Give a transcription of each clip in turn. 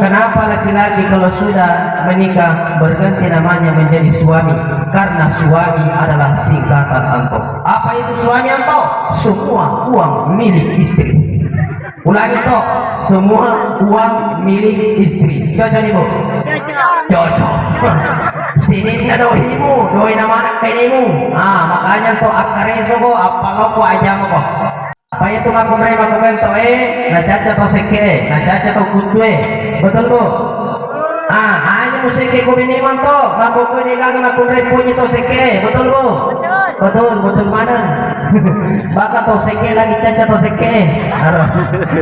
Kenapa laki-laki kalau sudah menikah berganti namanya menjadi suami? Karena suami adalah singkatan anto. Apa itu suami anto? Semua uang milik istri. Ulangi toh, semua uang milik istri. Cocok nih bu? Cocok. Sini ada dohimu, doi nama anak kenimu. Makanya toh akareso ko, apa lo ko aja mo ko. Apa itu makumrai makumento nacaca to seke, nacaca to kutwe. Betul bu? Hanya musike ko biniman to, makukuha ni gaga makumrai punya to seke. Betul bu? Betul, betul mana? Baka to seke lagi caca to seke.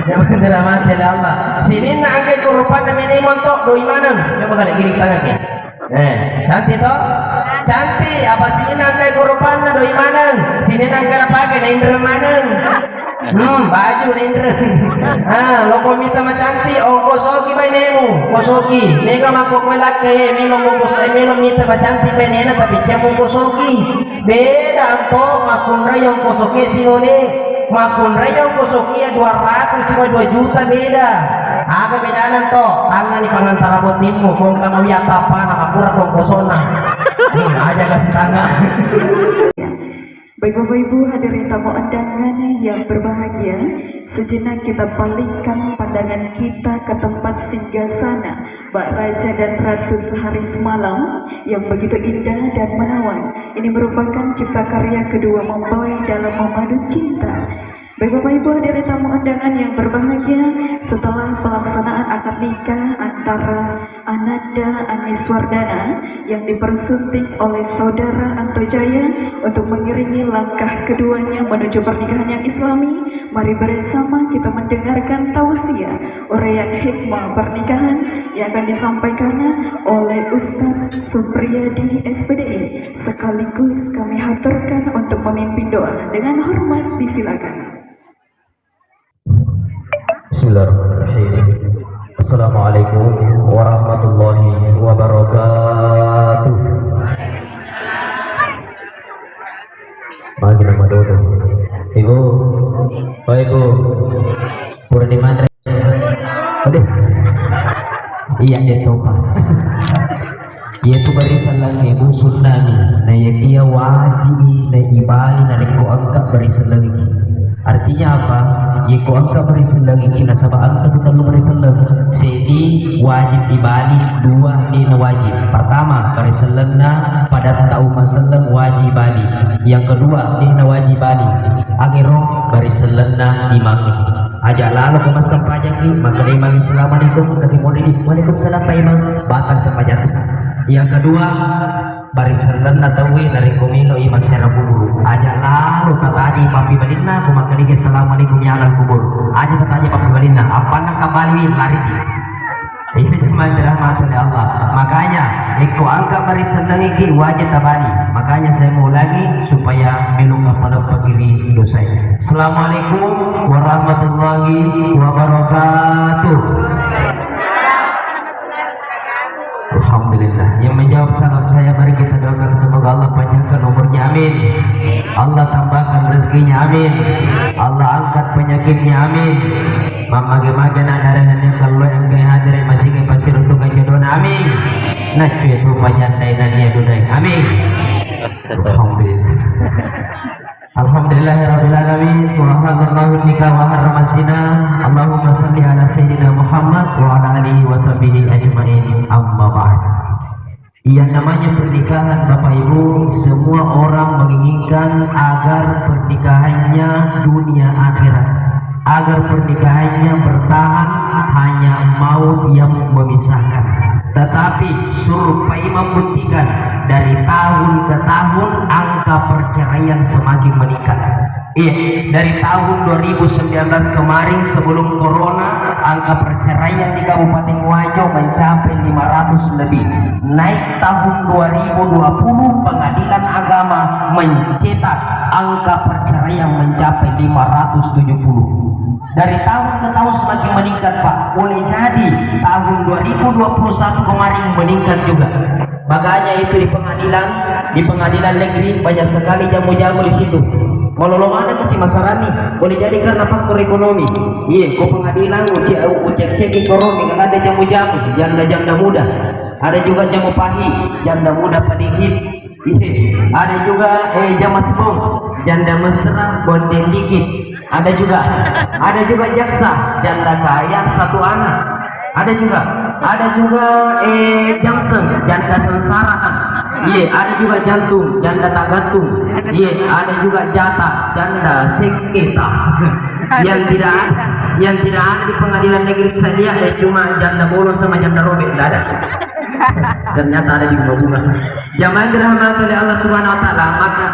Yang benar mati Allah. Sini na angkai kurupan na biniman to, doi mana? Coba kali gini tangan ya. Cantik toh? Cantik. Apa sini nangkai kurupan na doi mana? Sini nangkai pakai na indra mana? Baju Indra. Lo komita macanti o kosoki ba nemu kosoki mega makokwela ke mino mukosai mino mita macanti ba nena tapi cemo kosoki beda to makunra yang kosoki sinone makunra yang kosoki 200 sama 2 juta beda. Apa bedaan to tangan di pangantara bot nimu kung kamawi atapa nakapura tong kosona aja kasih tangan. Baik Bapak Ibu hadirin tamu undangan yang berbahagia, sejenak kita palingkan pandangan kita ke tempat singgasana Mbak Raja dan Ratu sehari semalam yang begitu indah dan menawan. Ini merupakan cipta karya kedua mempelai dalam memadu cinta. Baik Bapak Ibu hadirin tamu undangan yang berbahagia, setelah pelaksanaan akad nikah antara Ananda Aniswardana yang dipersunting oleh saudara Anto Jaya untuk mengiringi langkah keduanya menuju pernikahan yang islami, mari bersama kita mendengarkan tausiah uraian hikmah pernikahan yang akan disampaikan oleh Ustadz Supriyadi SPDI. Sekaligus kami haturkan untuk memimpin doa. Dengan hormat disilakan. Bismillahirrahmanirrahim. Assalamualaikum warahmatullahi wabarakatuh. Mari nama dodo. Ibu, oh ibu, pura di mana? Aduh, iya dia topa. Iya tu barisan lagi ibu sunani. Na ia wajib na ibali na liko angkat barisan lagi. Artinya apa? Yaitu angka barisan lagi kina sabah angka kita lu barisan lagi. Jadi wajib dibali dua dina wajib. Pertama barisan lena pada tahu masalah wajib bali. Yang kedua dina wajib bali. Akhirnya barisan lena dimangi. Aja lalu kemasam pajak ni maka dia imam Assalamualaikum nanti mau di Waalaikumsalam Pak Imam batal sepajak. Yang kedua barisan lena tahu dari komino ima secara kubur. Aja lalu kata aja papi balina kumaka dia Assalamualaikum ya alam kubur. Aja kata aja papi balina apa nak kabali lari. Ini cuma dirahmati oleh Allah. Makanya ikut angka barisan lagi wajib tabali. Makanya saya mau lagi supaya belum pada pagiri dosa. Assalamualaikum warahmatullahi wabarakatuh. Alhamdulillah. Yang menjawab salam saya mari kita doakan semoga Allah panjangkan umurnya amin. Allah tambahkan rezekinya amin. Allah angkat penyakitnya amin. Mama-mama darah yang kalau yang kaya hadir masih ke pasir untuk jodoh amin. Nah cuy itu panjandai dan dia dudai amin. Alhamdulillah. Alhamdulillahirabbil alamin wa halallahu nikah wa harrama zina. Allahumma shalli ala sayyidina Muhammad wa ala alihi wa sahbihi ajmain. Amma ba'd. Yang namanya pernikahan Bapak Ibu, semua orang menginginkan agar pernikahannya dunia akhirat, agar pernikahannya bertahan, hanya maut yang memisahkan. Tetapi survei membuktikan dari tahun ke tahun angka perceraian semakin meningkat. Dari tahun 2019 kemarin sebelum corona, angka perceraian di Kabupaten Wajo mencapai 500 lebih. Naik tahun 2020 Pengadilan Agama mencetak angka perceraian mencapai 570. Dari tahun ke tahun semakin meningkat Pak. Boleh jadi tahun 2021 kemarin meningkat juga. Makanya itu di pengadilan negeri banyak sekali jamu-jamu di situ. Kalau ada kasih masarani boleh jadi karena faktor ekonomi. Iya, kau pengadilan cek ekonomi kan ada jamu-jamu, janda-janda muda. Ada juga jamu pahit, janda muda padikit. Iya, ada juga jamas bom, janda mesra bonden dikit. Ada juga jaksa, janda kaya satu anak. Ada juga Johnson, janda sengsara. Iya, ada juga jantung, janda tak gantung. Iya, ada juga jatah, janda sengketa. yang tidak ada di pengadilan negeri saja cuma janda bolong sama janda robek, tidak ada. Ternyata ada di bunga-bunga. Jamaah dirahmati oleh Allah Subhanahu wa taala,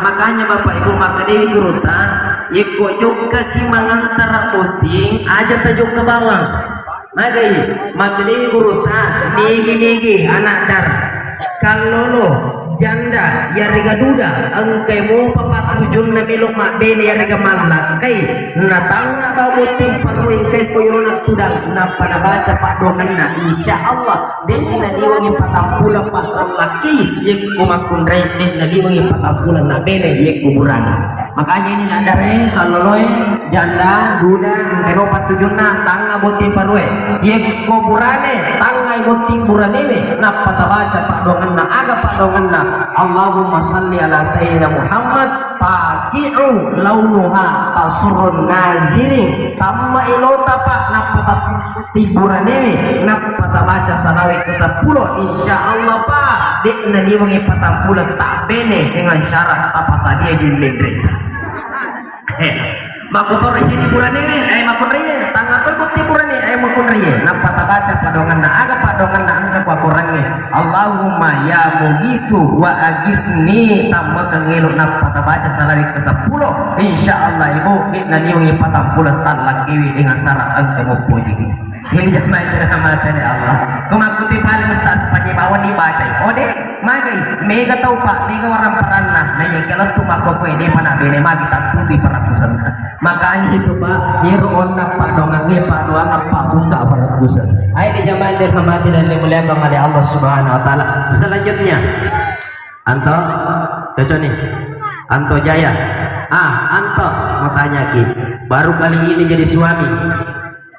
makanya Bapak Ibu maka Dewi Geruta ikut juga kimangantara puting aja tajuk ke bawah. Maka Dewi Geruta nigi anak dar kalau janda ya rega duda angkai mo papat tujun na milok mak bene ya rega malak kai natang na babuting paruin kai koyona tudang na panabaca pak dongan na insyaallah den na diwangi patampulan pak laki yek kumakun rey den na diwangi patampulan na bene yek kuburana. Makanya ini nak dare kalau loe janda duda angkai mo papat tujun na tang na buting parue yek kuburane tang na buting burane na patabaca pak dongan na aga pak dongan na Allahumma salli ala sayyidina Muhammad paki'u launuha tasurun nazirin tamma ilota pak napatat tiburan ini napata baca sanawi ke-10 insyaallah pak dikna diwangi patampulan tak bene dengan syarat apa sadia di negeri makutor ini bulan ini makunriye tanggal berikut tiburan ini makunriye napata baca padongan na aga padongan na angka kurangnya Allahumma ya mugitu wa agirni tambah kengiluk napata baca salari ke-10 insyaallah ibu kita niungi patampulan talak kiwi dengan syarat angka mupuji ini jamaah dirahmati oleh Allah kumakuti paling ustaz pagi bawah dibaca ode magai mega tau pak mega orang peranah nah yang kalau tuh makoko ini mana bene magi tak tuh di peratusan. Makanya itu pak irun pak dongangi pak doang pak buka peratusan. Ayo di jamaah dirahmati dan dimuliakan oleh Allah Subhanahu wa taala. Selanjutnya Anto cocok nih Anto Jaya. Anto mau tanya ki baru kali ini jadi suami.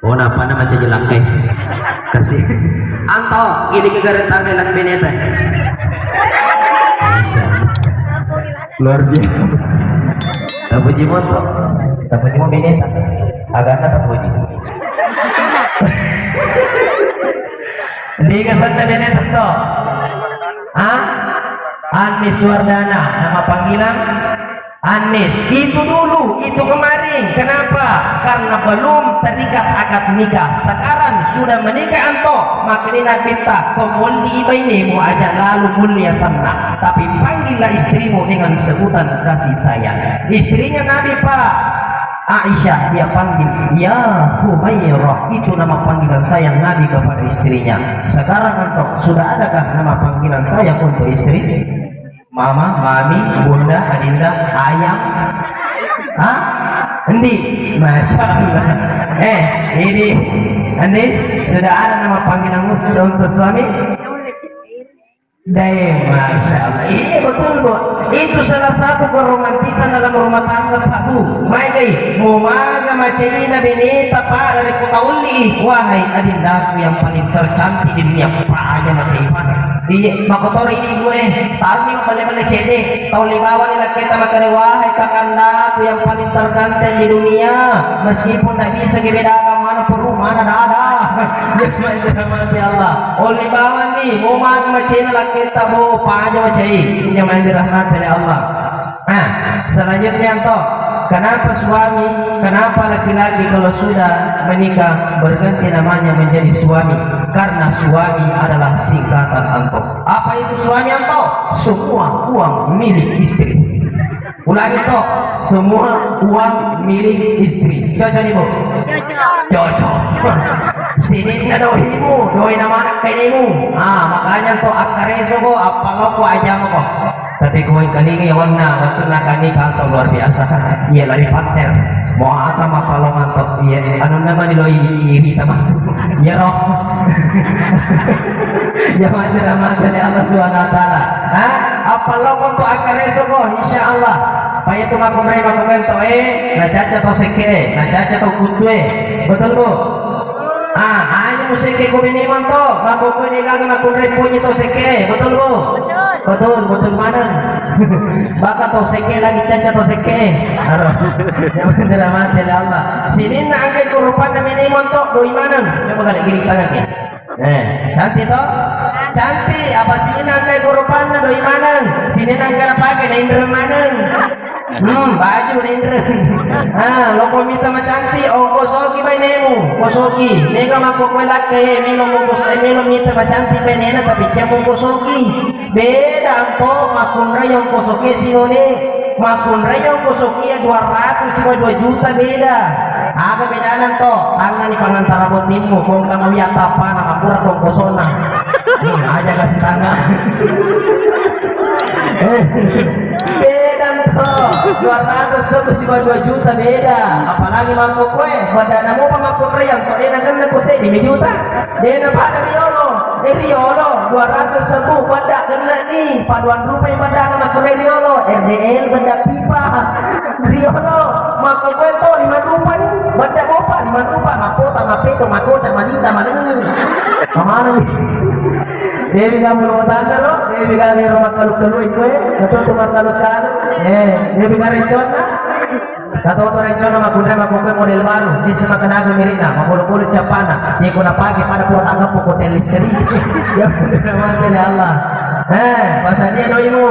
Oh napa nama jadi langkai kasih Anto ini kegaret tampilan beneta luar biasa tak puji moto tak puji mau beneta agaknya tak puji di kesana beneta toh Anis Wardana nama panggilan Anis itu dulu itu kemarin kenapa karena belum terikat akad nikah sekarang sudah menikah Anto maknanya kita pemuli ini mau aja lalu mulia sana tapi panggillah istrimu dengan sebutan kasih sayang istrinya Nabi Pak Aisyah dia panggil ya Humairah itu nama panggilan sayang Nabi kepada istrinya sekarang Anto sudah adakah nama panggilan sayang untuk istri mama, mami, bunda, adinda, ayang Endi, masya Allah ini Endi sudah ada nama panggilan khusus untuk suami Dai, masya Allah ini betul bu itu salah satu keromantisan dalam rumah tangga Pak Bu Mai mau maga macina beneta Pak dari kota Uli wahai adindaku yang paling tercantik di dunia Pak aja macina iya makotor ini gue tadi balik-balik CD tahun 5 nila kita makanya wahai kakandaku yang paling terganteng di dunia meskipun tak bisa dibedakan mana perlu mana ada masya Allah oleh bawah nih mau maga macina lah kita mau apa aja macai yang main dirahmati oleh Allah selanjutnya toh kenapa suami kenapa laki-laki kalau sudah menikah berganti namanya menjadi suami karena suami adalah singkatan Anto apa itu suami Anto semua uang milik istri ulangi toh semua uang milik istri cocok nih bu cocok sini nggak dohimu doi nama anak kenimu makanya toh akareso kok apa lo kok aja kok tapi kau kali ini warna waktu nak nikah Anto luar biasa iya lari pater mau apa kalau mantap iya anu nama di loi iri teman ya roh jangan dirahmati oleh Allah Subhanahu wa taala apa lo untuk akareso kok insyaallah apa itu makunrai makumento na caca to seke na caca to kutwe betul bu hanya musike ko biniman to makukunay gaga makunrai punya to seke betul bu betul mana baka to seke lagi caca to seke aduh yang bener mati Allah sini na angkai kurupan na biniman to do imanan coba kali kiri tangan ya cantik toh cantik apa sini nangkai kurupan na do imanan sini nangkai na pakai na indra manan baju na indra lo komita macanti o kosoki bay nemu kosoki mega makukwelak kaya milo mita macanti bay nena tapi cemong kosoki beda po makunra yung kosoki sinone makunra yung kosoki 200 juta beda aga bedanan to tangan ni pangantara botimu kung kamu yata pa nakapura kong kosona aja kasih tangan bedan to 200 juta beda apalagi mangko kue badana mo pa makunra yang to nagan na kose 5 juta dena pada Riolo 200 benda kena ni paduan rumah benda nama kena Riolo RDL benda pipa Riolo maka kue to 5 rumah ni benda apa 5 rumah mapota mapeto makoca manita malengi kemana nih Dewi kamu rumah tangga lo Dewi kali rumah kalu-kalu itu betul rumah kalu-kalu Dewi kali rencana kata orang rencana makunre makukai model baru di sama kenaga mirina makulu-kulu capana dia kuna pagi pada pulau tangga pokok listrik ya bener mati Allah bahasanya doimu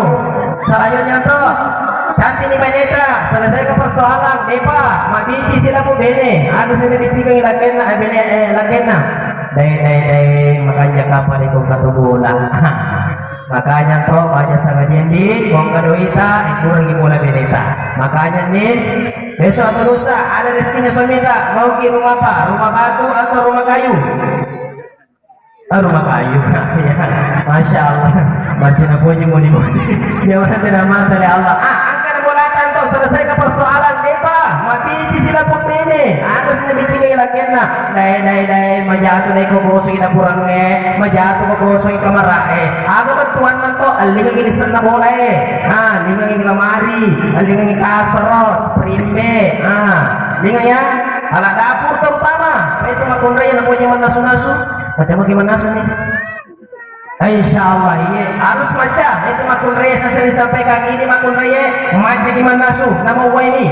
selanjutnya tuh cantik nih Beneta selesai ke persoalan Depa mabiji sila po bene ada sini dicikang lakena lakena dai makanya kapan ikut katubula makanya to banyak sangat jendi kong kadoita ikurang imula Beneta makanya nis besok atau lusa ada rezekinya somita mau ke rumah apa rumah batu atau rumah kayu rumah kayu ya Masya Allah mati na punya mau dimati dia mana tidak mati oleh Allah angkat bolatan to selesai ke persoalan Depa mati sila po bene ada sila bicingay lakena dai majatuh dai ko boso ina purange majatuh ko boso ika marae aga batuan man to alingang ilisan na bola lingang ika lamari alingang ika asaros primbe lingang ya ala dapur terutama itu makunra yang punya manasu-nasu macam bagaimana nih Insya Allah ini harus macam itu makun raya saya disampaikan ini makun raya macam gimana su nama ini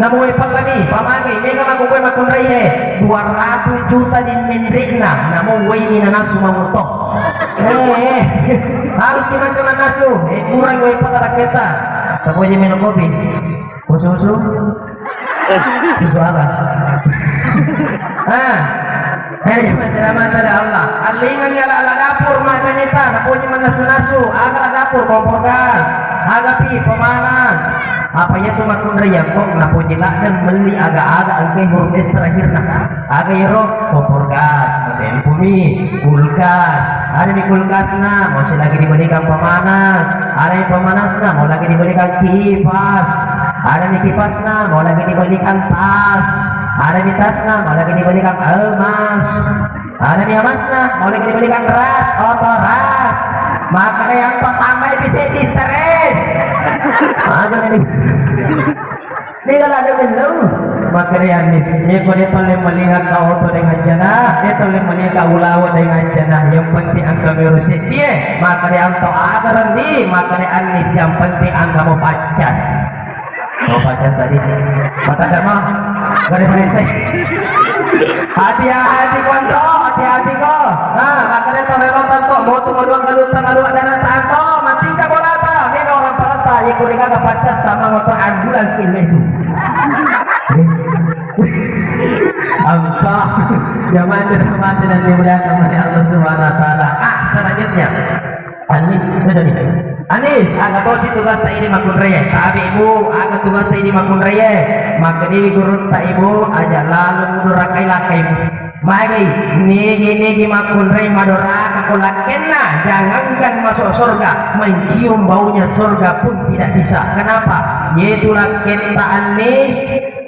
nama lagi pamagi mega makun raya 200 juta di mendrikna nama ini nanasu mamutok harus gimana nanasu kurang pada kita tak boleh minum kopi susu apa mata Allah alingan ya ala dapur mah Beneta napunya manasu-nasu agar dapur kompor gas agapi pemanas apa ya tuh makun raya kok napuji dan beli agak-agak angke huruf es terakhir aga yero kompor gas mesin bumi kulkas ada di kulkas masih lagi diberikan pemanas ada di pemanas mau lagi diberikan kipas ada di kipas mau lagi diberikan tas ada di tas mau lagi diberikan emas ada di emasna mau lagi diberikan ras ras maka yang tambah bisa di stres ada nih dia kalau ada belum maka yang di sini kau dia boleh melihat kau tu dengan jana dia boleh melihat kau lawan dengan jana yang penting angka berusia dia maka dia angka agar ni maka dia anis yang penting angka mau pacas tadi mata dama gak ada selesai hati-hati konto hati-hati kok makanya torerotan kok mau tuh dua kalutan lalu ada tanto mati ka bola ta mega orang parata ya kuring agak pacas sama motor ambulans ilmesu Allah zaman dirahmati dan dimuliakan oleh Allah Subhanahu wa taala selanjutnya Anis agak tahu si tugas tak ini makun raya tapi ibu agak tugas tak ini makun raya maka dewi gurut tak ibu aja lalu mundur rakai ibu magi negi makun raya madora kakulakenna jangankan masuk surga mencium baunya surga pun tidak bisa kenapa yaitu laketa anis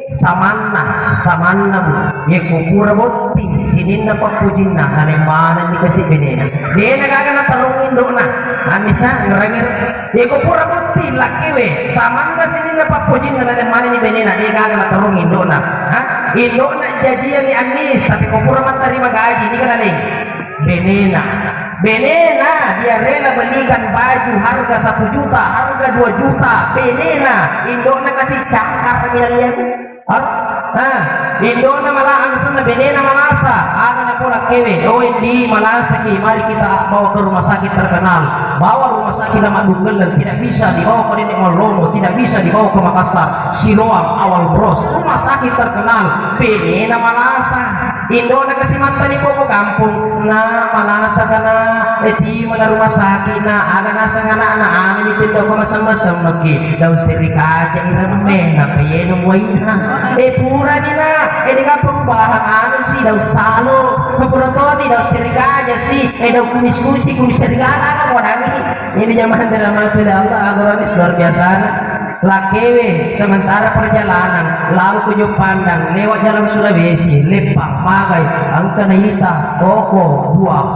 samanna bu ye kupura botti sininna papujinna kane mana dikasih benena dia nagagana talungin dona amisa ngorangir ye kupura botti lakiwe samanna sininna papujinna kane mana ni benena dia nagagana talungin dona ha indona jajian ni anis tapi kupura mah terima gaji ini kan nih benena dia rela belikan baju harga 1 juta harga 2 juta benena indona kasih cangkar dia Indona malah sana benena malasa agak pola kewe di malasa ki mari kita bawa ke rumah sakit terkenal bawa rumah sakit nama Dugelan tidak bisa dibawa ke Nenek Molomo tidak bisa dibawa ke Makassar Siloam Awal Bros rumah sakit terkenal benena malasa Indona kasih mata di Bobo kampung nah malasa kana di mana rumah sakit nah agak nasa kana anak ini tindak ko masam-masam lagi daw serika aja irame na payeno mo pura nina ini kan perubahan sih daw salo pura daw serika aja sih daw kumis serigala kan orang ini zaman dalam hati Allah agoranis luar biasa lakewe sementara perjalanan lalu kunjung pandang lewat jalan Sulawesi lepang magai angka naita toko buah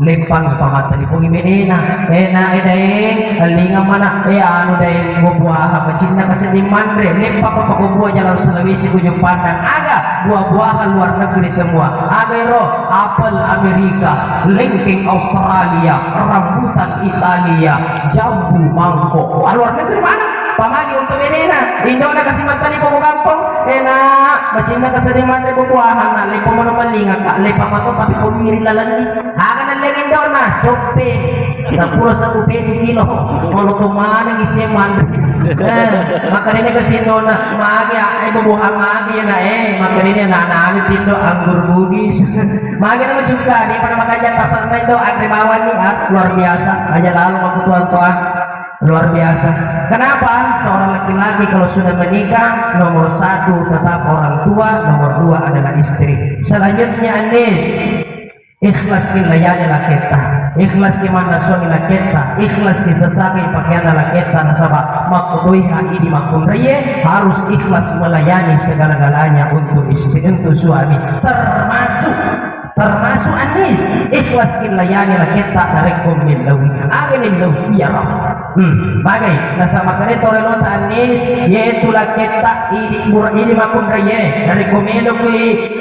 lempang pamata di pungi menena edaeng linga mana anu daeng buah cinta kesini mandre lempang apa buah jalan Sulawesi kunjung pandang aga buah-buahan luar negeri semua aga ro apel Amerika lengkeng Australia rambutan Italia jambu mangkok luar negeri mana pamagi untuk menena Indona kasih mata di Bobo kampung enak bacinda kasih mandre buah-buahan na lepang mana malinga kak lepang mato tapi pemiri lalani aga na lagi Indona cope 10 kilo kalau kemana ngisi mandre makanya kasih Indona magi buah magi na makanya na tindo anggur bugis magi nama juga di pada makanya tasar itu antri bawah nih luar biasa hanya lalu waktu tuan-tuan luar biasa. Kenapa? Seorang laki-laki kalau sudah menikah nomor 1 tetap orang tua, nomor 2 adalah istri. Selanjutnya Anis ikhlas kilayani laketa, ikhlas kimana suami laketa, ikhlas kisesaki pakaian laketa nasabah makuduiha ini makunriye harus ikhlas melayani segala-galanya untuk istri untuk suami termasuk Anis ikhlas kilayani laketa narekum min lawi agin lawi ya Rabb bagai nasa makanya torelota Anis yaitu laketa ini makun reye dari komelo kui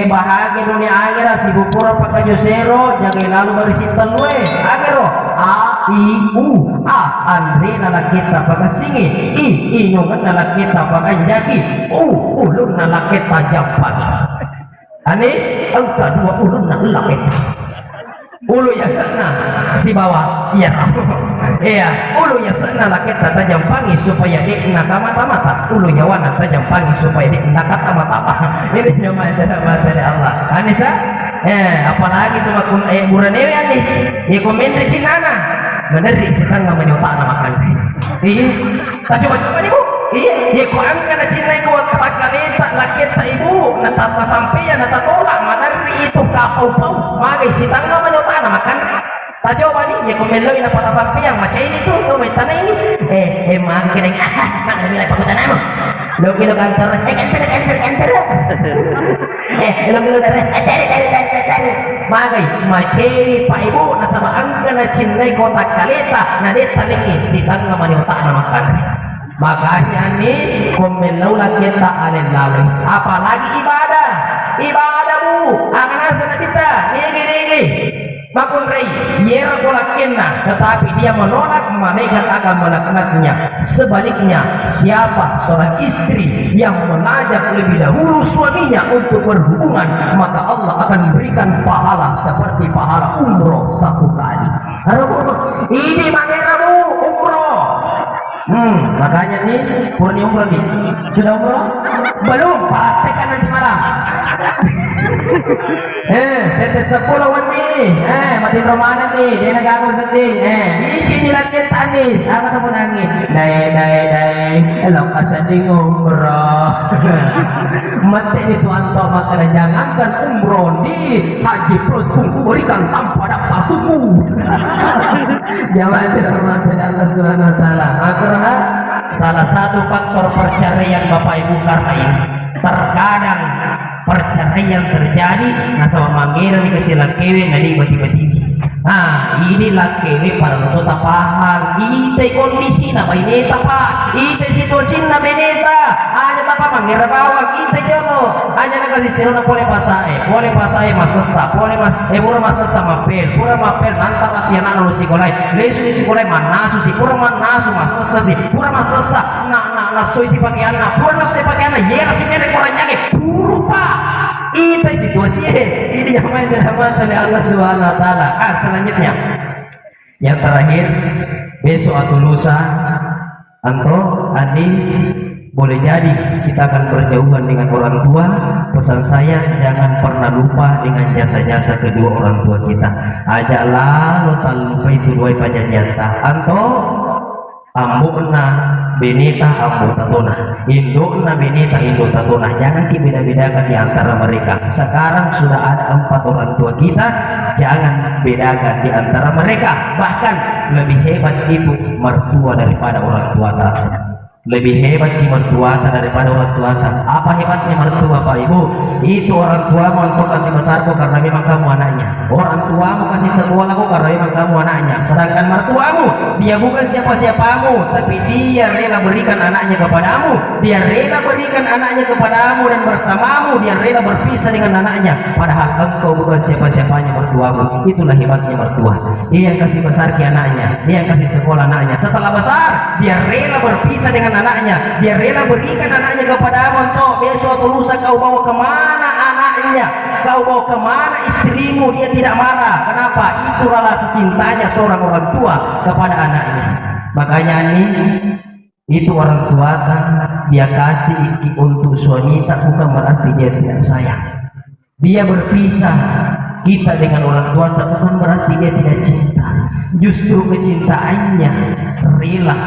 bahagi dunia akhirah si bupura pakai josero jaga lalu barisintan we agero a i u a andre nalaketa pakai singi inyungan nalaketa pakai jaki ulun nalaketa jampan Anis angka 2 ulun nalaketa ulu ya sana si bawah iya ulu ya sana laketa tajam pangi supaya dia mata ulu nyawana tajam pangi supaya dia mata ini nyaman dari Allah Anissa apalagi tuh makun buranewi Anis ya komentar cinana bener si tangga menyutak makan iya tak coba nih bu iya ya ko angka na cinay ko pagkalita laketa ibu natata sampian natatulak manari itu kapaw-paw magay si tangga manuta na makan tajoba nih ya kumelo ina pata sampian macam ini tuh may tanay ini magi kinang nilai pagutan mo lo kilo kantor kantor lo kilo dari magay macam pa ibu nasa angka na cinay ko pagkalita na dita lingin si tangga manuta na makan makanya nih komelau lagi tak ada lalu apalagi ibadah bu akan asal kita nigi makun rei yera kolakenna tetapi dia menolak memegang agama laki-lakinya sebaliknya siapa seorang istri yang mengajak lebih dahulu suaminya untuk berhubungan maka Allah akan memberikan pahala seperti pahala umroh 1 kali ini mangera bu umroh makanya nih purni umroh nih sudah umroh belum praktekkan nanti malam tetes 10 nih mati romanan nih dia nagagawin sedih ini lakit Anis apa kamu nangis dai elang kasading umroh mati itu anto maka jangankan umroh di haji plus tunggu berikan tanpa dapat tunggu jangan tidak mati Allah Subhanahu wa taala salah satu faktor perceraian Bapak Ibu karena ini. Terkadang perceraian terjadi, nah sama manggil dikasih lakewe nadi bati-bati. Nah, inilah kewe para luto tapahang. Ite kondisi na beneta pa. Ite situasi na beneta. Hanya tapa mangira bawang. Ite jono. Hanya nakasih sino na pole pasae masasa. Pura masasa mapel. Pura mapel nantar asya na lu sikolay. Lesu ni sikolay manasu si. Pura manasu masasa si. Pura masasa na soy si pakaian na. Pura soy pakaian na. Yera si mere koranyage. Puro pa. Itu situasi ini yang main dirahmati oleh Allah Subhanahu Wa Taala. Selanjutnya yang terakhir, besok atau lusa atau Anis boleh jadi kita akan berjauhan dengan orang tua. Pesan saya, jangan pernah lupa dengan jasa-jasa kedua orang tua kita. Ajaklah lo tak lupa itu dua pajajanta atau ambukna beneta ambu tatuna, indukna beneta induk tatuna. Jangan dibeda-bedakan di antara mereka. Sekarang sudah ada 4 orang tua kita, jangan bedakan di antara mereka. Bahkan lebih hebat itu mertua daripada orang tua kita. Lebih hebat di mertua daripada orang tua. Apa hebatnya mertua Pak Ibu? Itu orang tuamu engkau kasih besarku karena memang kamu anaknya. Orang tuamu kasih sekolahku karena memang kamu anaknya. Sedangkan mertuamu, dia bukan siapa-siapamu, tapi dia rela berikan anaknya kepadamu. Dia rela berikan anaknya kepadamu dan bersamamu. Dia rela berpisah dengan anaknya. Padahal engkau bukan siapa-siapanya mertuamu. Itulah hebatnya mertua. Dia yang kasih besar ke anaknya. Dia yang kasih sekolah anaknya. Setelah besar, dia rela berpisah dengan anaknya. Dia rela berikan anaknya kepadamu. Untuk besok atau lusa kau bawa kemana anaknya, kau bawa kemana istrimu, dia tidak marah. Kenapa? Itu rasa cintanya seorang orang tua kepada anaknya. Makanya Anis itu orang tua dia kasih untuk suami, tak bukan berarti dia tidak sayang. Dia berpisah kita dengan orang tua, tak bukan berarti dia tidak cinta. Justru kecintaannya rela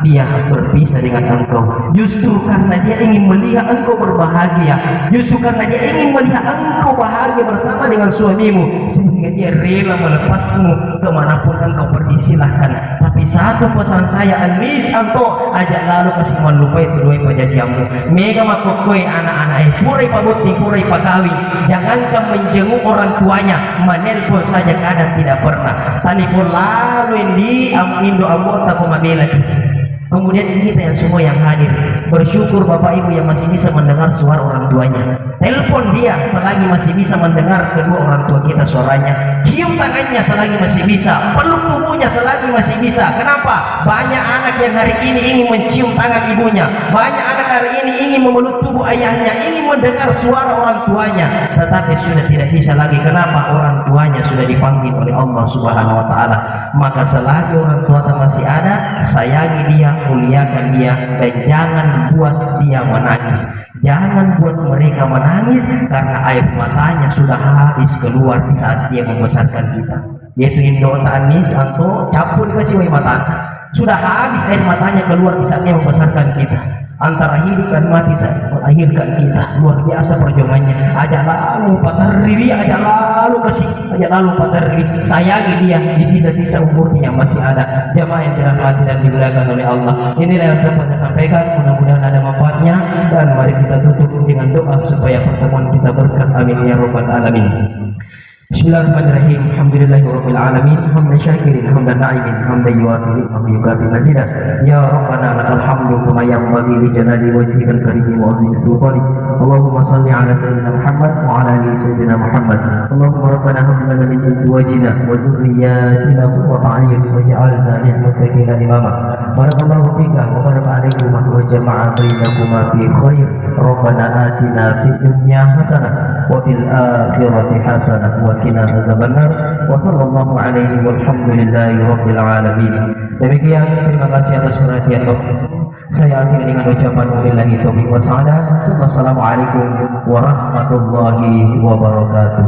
dia berpisah dengan engkau. Justru karena dia ingin melihat engkau berbahagia. Justru karena dia ingin melihat engkau bahagia bersama dengan suamimu, sehingga dia rela melepasmu kemanapun engkau pergi. Silahkan. Tapi satu pesan saya, Anis anto ajak lalu kasih melupai kedua pajajiamu. Mega makukui anak-anak purai pabuti purai pagawi. Jangankan menjenguk orang tuanya, menelpon saja kadang tidak pernah. Telepon lalu di Indo anggota pemabela kita. Kemudian kita yang semua yang hadir bersyukur Bapak Ibu yang masih bisa mendengar suara orang tuanya. Telepon dia selagi masih bisa mendengar kedua orang tua kita suaranya. Cium tangannya selagi masih bisa. Peluk tubuhnya selagi masih bisa. Kenapa? Banyak anak yang hari ini ingin mencium tangan ibunya. Banyak anak hari ini ingin memeluk tubuh ayahnya, ingin mendengar suara orang tuanya, tetapi sudah tidak bisa lagi. Kenapa? Orang tuanya sudah dipanggil oleh Allah Subhanahu Wa Taala. Maka selagi orang tua masih ada, sayangi dia, muliakan dia, dan jangan buat dia menangis. Jangan buat mereka menangis karena air matanya sudah habis keluar di saat dia membesarkan kita. Yaitu Indo Anis atau capur kasih air mata. Sudah habis air matanya keluar di saat dia membesarkan kita. Antara hidup dan mati saya melahirkan kita. Luar biasa perjuangannya. Ajak lalu patarri, ajak lalu kasih, ajak lalu patarri. Sayangi dia di sisa-sisa umurnya yang masih ada. Jamaah yang dirahmati dan dimuliakan oleh Allah. Inilah yang saya sampaikan. Mudah-mudahan ada manfaatnya. Dan mari kita tutup dengan doa supaya pertemuan kita berkah. Amin ya rabbal alamin. Bismillahirrahmanirrahim. Alhamdulillahirabbil alamin. Hamdan syakirin, hamdan na'imin, hamdan yuwafi wa yukafi mazida. Ya Rabbana lakal hamdu kama yanbaghi li jalali wajhikal karim wa azimi sultani. Allahumma salli ala sayyidina Muhammad wa ala ali sayyidina Muhammad. Allahumma rabbana hab lana min azwajina wa dhurriyyatina qurrata a'yun waj'alna lil muttaqina imama. Barakallahu fika wa baraka alaikuma wa jama'a bainakuma fi khair. Rabbana atina fid dunya hasanah wa fil akhirati hasanah wa qina azabannar. Wa sallallahu alaihi walhamdulillahi rabbil alamin. Demikian, terima kasih atas perhatian Bapak. Saya akhiri dengan ucapan wabillahi taufiq wa sa'adah. Wassalamualaikum warahmatullahi wabarakatuh.